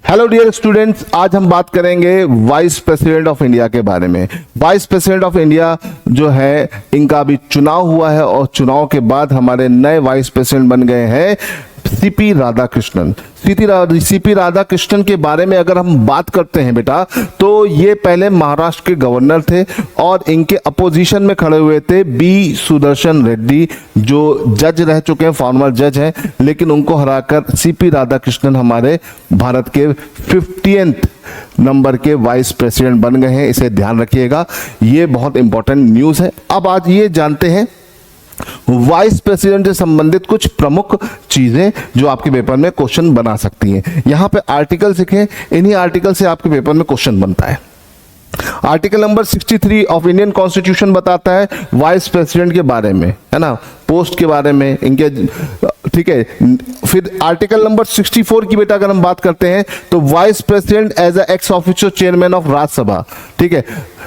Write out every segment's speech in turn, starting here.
Hello dear students, आज हम बात करेंगे वाइस प्रेसिडेंट ऑफ इंडिया के बारे में। वाइस प्रेसिडेंट ऑफ इंडिया जो है, इनका अभी चुनाव हुआ है और चुनाव के बाद हमारे नए वाइस प्रेसिडेंट बन गए हैं सीपी राधाकृष्णन। सीपी राधाकृष्णन के बारे में अगर हम बात करते हैं बेटा, तो ये पहले महाराष्ट्र के गवर्नर थे और इनके अपोजिशन में खड़े हुए थे बी सुदर्शन रेड्डी, जो जज रह चुके हैं, फॉर्मर जज हैं, लेकिन उनको हराकर सीपी राधाकृष्णन हमारे भारत के 50th नंबर के वाइस प्रेसिडेंट बन गए हैं। इसे ध्यान रखिएगा, ये बहुत इंपॉर्टेंट न्यूज़ है। अब आज ये जानते हैं वाइस प्रेसिडेंट से संबंधित कुछ प्रमुख चीजें जो आपके पेपर में क्वेश्चन बना सकती हैं। यहां पे आर्टिकल लिखे, इन्हीं आर्टिकल से आपके पेपर में क्वेश्चन बनता है। Article number 63 of Indian constitution बताता है वाइस प्रेसिडेंट के बारे में, है ना, पोस्ट के बारे में इनके, ठीक है। फिर आर्टिकल नंबर 64 की बेटा अगर हम बात करते हैं तो vice president as a ex officio chairman of Rajya Sabha, ठीक है,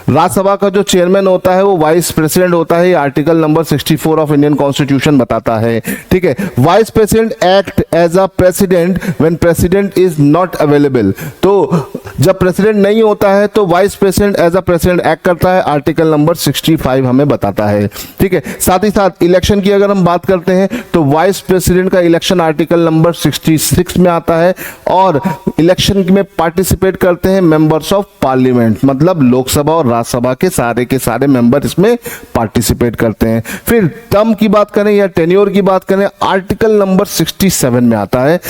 राज्यसभा का जो चेयरमैन होता है वो वाइस प्रेसिडेंट होता है। Article number 64 of Indian constitution बताता है, ठीक है। Vice president act as a president when president is not available, तो जब प्रेसिडेंट नहीं होता है तो vice president as a president act करता है। आर्टिकल नंबर 65 हमें बताता है, ठीक है। साथ ही साथ इलेक्शन की अगर हम बात करते हैं तो वाइस प्रेसिडेंट का इलेक्शन आर्टिकल नंबर 66 में आता है और इलेक्शन में पार्टिसिपेट करते हैं मेंबर्स ऑफ पार्लियामेंट, मतलब लोकसभा और राज्यसभा के सारे मेंबर इसमें पार्टिसिपेट करते हैं। फिर टर्म की बात करें या टेन्योर की बात करें, आर्टिकल नंबर 67 में आता है।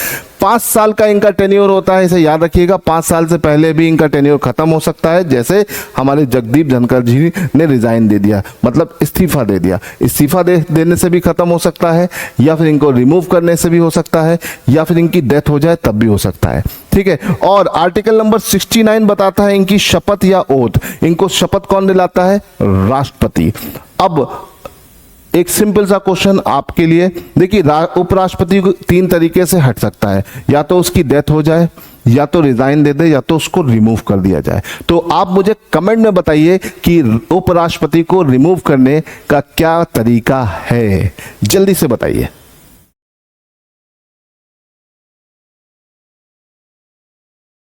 5 साल का इनका टेन्योर होता है, इसे याद रखिएगा। 5 साल से पहले भी इनका टेन्योर खत्म हो सकता है, जैसे हमारे जगदीप धनखड़ जी ने रिजाइन दे दिया, मतलब इस्तीफा दे दिया। इस्तीफा देने से भी खत्म हो सकता है, या फिर इनको रिमूव करने से भी हो सकता है, या फिर इनकी डेथ हो जाए तब भी हो सकता है, ठीक है। और आर्टिकल नंबर 69 बताता है इनकी शपथ या ओथ। इनको शपथ कौन दिलाता है? राष्ट्रपति। अब एक सिंपल सा क्वेश्चन आपके लिए, देखिए उपराष्ट्रपति को 3 तरीके से हट सकता है, या तो उसकी डेथ हो जाए, या तो रिजाइन दे दे, या तो उसको रिमूव कर दिया जाए। तो आप मुझे कमेंट में बताइए कि उपराष्ट्रपति को रिमूव करने का क्या तरीका है, जल्दी से बताइए।